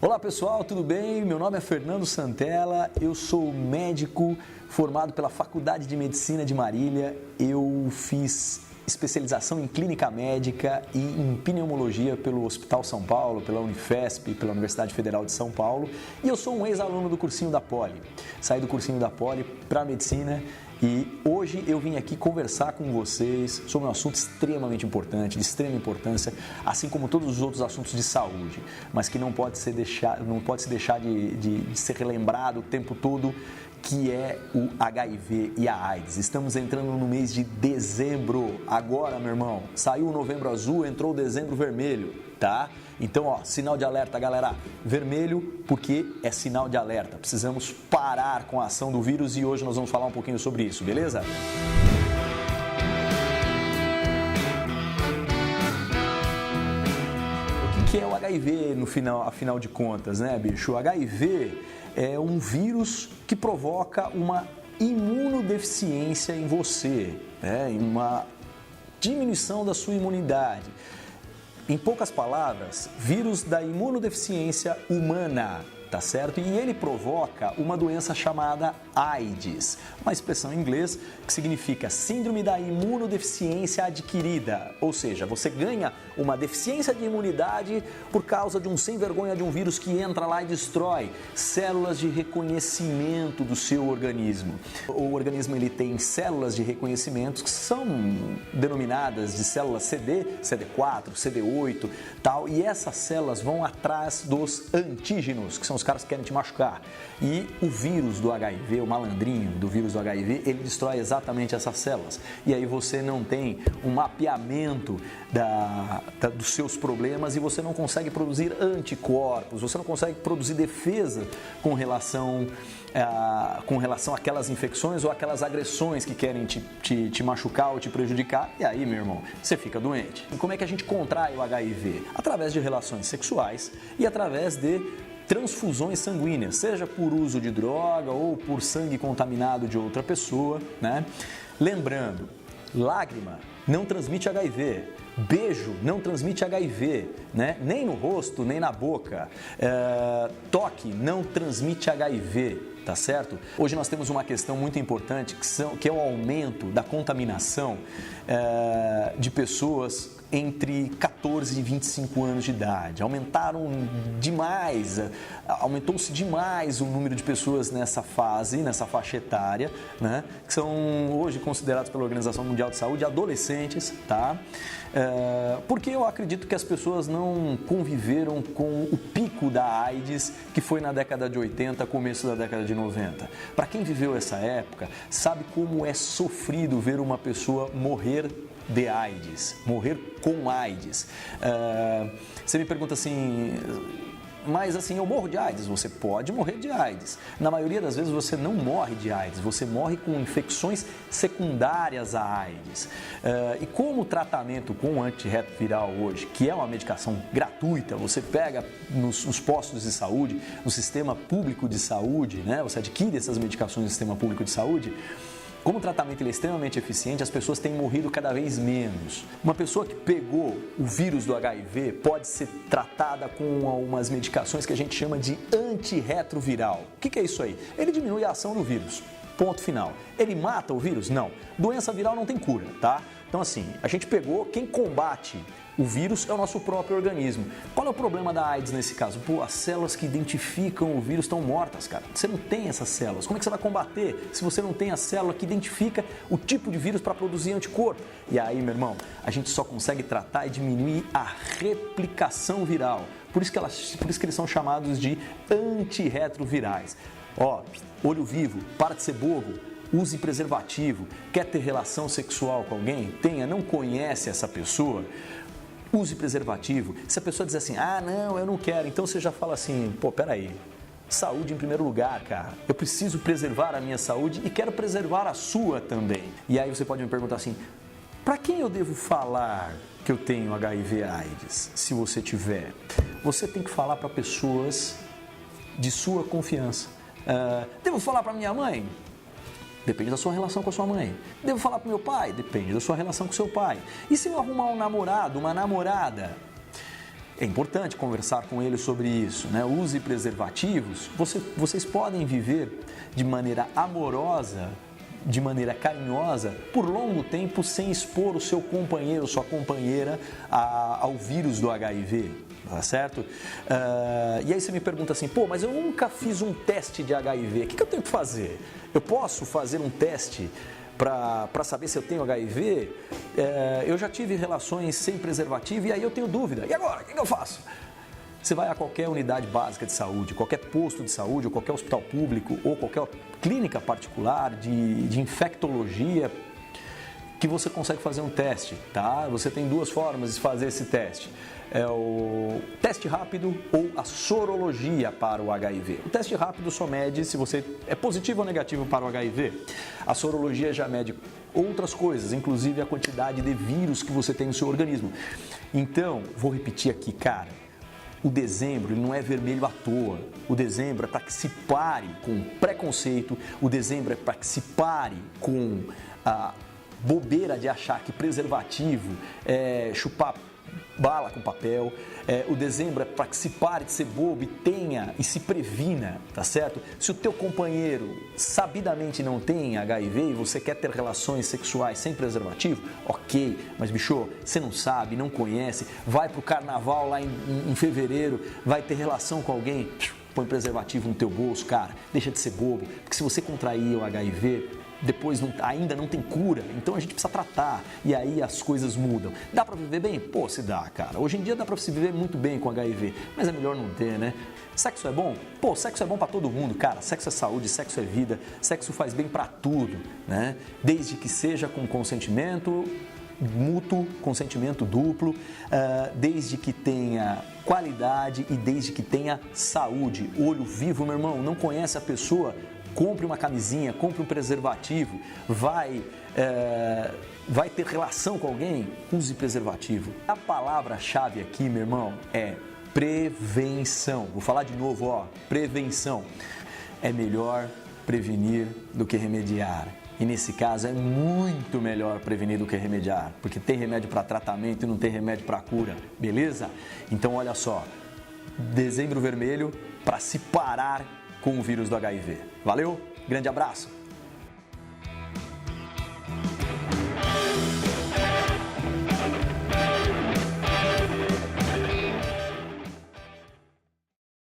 Olá pessoal, tudo bem? Meu nome é Fernando Santella, eu sou médico formado pela Faculdade de Medicina de Marília. Eu fiz especialização em clínica médica e em pneumologia pelo Hospital São Paulo, pela Unifesp, pela Universidade Federal de São Paulo. E eu sou um ex-aluno do cursinho da Poli. Saí do cursinho da Poli para medicina e hoje eu vim aqui conversar com vocês sobre um assunto extremamente importante, de extrema importância, assim como todos os outros assuntos de saúde, mas que não pode se deixar de ser relembrado o tempo todo, que é o HIV e a AIDS. Estamos entrando no mês de dezembro. Agora, meu irmão, saiu o novembro azul, entrou o dezembro vermelho, tá? Então, ó, sinal de alerta, galera. Vermelho porque é sinal de alerta. Precisamos parar com a ação do vírus e hoje nós vamos falar um pouquinho sobre isso, beleza? O que é o HIV afinal de contas, né, bicho? O HIV é um vírus que provoca uma imunodeficiência em você, né? Uma diminuição da sua imunidade. Em poucas palavras, vírus da imunodeficiência humana, tá certo? E ele provoca uma doença chamada AIDS, uma expressão em inglês que significa Síndrome da Imunodeficiência Adquirida, ou seja, você ganha uma deficiência de imunidade por causa de um sem vergonha de um vírus que entra lá e destrói células de reconhecimento do seu organismo. O organismo ele tem células de reconhecimento que são denominadas de células CD, CD4, CD8, tal, e essas células vão atrás dos antígenos, que são os caras que querem te machucar. E o vírus do HIV, o malandrinho do vírus do HIV, ele destrói exatamente essas células. E aí você não tem um mapeamento dos seus problemas e você não consegue produzir anticorpos, você não consegue produzir defesa com relação àquelas infecções ou aquelas agressões que querem te machucar ou te prejudicar. E aí, meu irmão, você fica doente. E como é que a gente contrai o HIV? Através de relações sexuais e através de transfusões sanguíneas, seja por uso de droga ou por sangue contaminado de outra pessoa, né? Lembrando, lágrima não transmite HIV, beijo não transmite HIV, né? Nem no rosto, nem na boca, toque não transmite HIV, tá certo? Hoje nós temos uma questão muito importante que é o aumento da contaminação de pessoas entre 14 e 25 anos de idade. Aumentou-se demais o número de pessoas nessa faixa etária, né? Que são hoje considerados pela Organização Mundial de Saúde adolescentes, tá? Porque eu acredito que as pessoas não conviveram com o pico da AIDS, que foi na década de 80, começo da década de 90. Para quem viveu essa época, sabe como é sofrido ver uma pessoa morrer de AIDS, morrer com AIDS. Você me pergunta assim, mas assim, eu morro de AIDS? Você pode morrer de AIDS. Na maioria das vezes você não morre de AIDS, você morre com infecções secundárias à AIDS. E como o tratamento com antirretroviral hoje, que é uma medicação gratuita, você pega nos postos de saúde, no sistema público de saúde, né? Você adquire essas medicações no sistema público de saúde. Como o tratamento ele é extremamente eficiente, as pessoas têm morrido cada vez menos. Uma pessoa que pegou o vírus do HIV pode ser tratada com algumas medicações que a gente chama de antirretroviral. O que é isso aí? Ele diminui a ação do vírus. Ponto final. Ele mata o vírus? Não. Doença viral não tem cura, tá? Então assim, a gente pegou, quem combate o vírus é o nosso próprio organismo. Qual é o problema da AIDS nesse caso? Pô, as células que identificam o vírus estão mortas, cara. Você não tem essas células. Como é que você vai combater se você não tem a célula que identifica o tipo de vírus para produzir anticorpo? E aí, meu irmão, a gente só consegue tratar e diminuir a replicação viral. Por isso que eles são chamados de antirretrovirais. Ó, olho vivo, para de ser bobo. Use preservativo. Quer ter relação sexual com alguém? Tenha. Não conhece essa pessoa? Use preservativo. Se a pessoa diz assim, ah, não, eu não quero, então você já fala assim, pô, peraí, saúde em primeiro lugar, cara. Eu preciso preservar a minha saúde e quero preservar a sua também. E aí você pode me perguntar assim, para quem eu devo falar que eu tenho HIV/AIDS? Se você tiver, você tem que falar para pessoas de sua confiança. Devo falar para minha mãe? Depende da sua relação com a sua mãe. Devo falar para o meu pai? Depende da sua relação com o seu pai. E se eu arrumar um namorado, uma namorada? É importante conversar com ele sobre isso, né? Use preservativos. Vocês podem viver de maneira amorosa, de maneira carinhosa, por longo tempo sem expor o seu companheiro ou sua companheira ao vírus do HIV, tá certo? E aí você me pergunta assim, pô, mas eu nunca fiz um teste de HIV, o que eu tenho que fazer? Eu posso fazer um teste para saber se eu tenho HIV? Eu já tive relações sem preservativo e aí eu tenho dúvida. E agora, o que eu faço? Você vai a qualquer unidade básica de saúde, qualquer posto de saúde, ou qualquer hospital público, ou qualquer clínica particular de infectologia, que você consegue fazer um teste, tá? Você tem duas formas de fazer esse teste. É o teste rápido ou a sorologia para o HIV. O teste rápido só mede se você é positivo ou negativo para o HIV. A sorologia já mede outras coisas, inclusive a quantidade de vírus que você tem no seu organismo. Então, vou repetir aqui, cara. O dezembro ele não é vermelho à toa. O dezembro é para que se pare com preconceito. O dezembro é para que se pare com a bobeira de achar que preservativo é chupar bala com papel. O dezembro é para que se pare de ser bobo e tenha e se previna, tá certo? Se o teu companheiro sabidamente não tem HIV e você quer ter relações sexuais sem preservativo, ok, mas bicho, você não sabe, não conhece, vai pro carnaval lá em fevereiro, vai ter relação com alguém, põe preservativo no teu bolso, cara, deixa de ser bobo, porque se você contrair o HIV, depois ainda não tem cura, então a gente precisa tratar e aí as coisas mudam. Dá pra viver bem? Pô, se dá, cara. Hoje em dia dá pra se viver muito bem com HIV, mas é melhor não ter, né? Sexo é bom? Pô, sexo é bom pra todo mundo, cara. Sexo é saúde, sexo é vida, sexo faz bem pra tudo, né? Desde que seja com consentimento mútuo, consentimento duplo, desde que tenha qualidade e desde que tenha saúde. Olho vivo, meu irmão, não conhece a pessoa? Compre uma camisinha, compre um preservativo, vai ter relação com alguém? Use preservativo. A palavra-chave aqui, meu irmão, é prevenção. Vou falar de novo, ó, prevenção. É melhor prevenir do que remediar. E nesse caso é muito melhor prevenir do que remediar, porque tem remédio para tratamento e não tem remédio para cura, beleza? Então olha só, dezembro vermelho para se parar com o vírus do HIV. Valeu, grande abraço!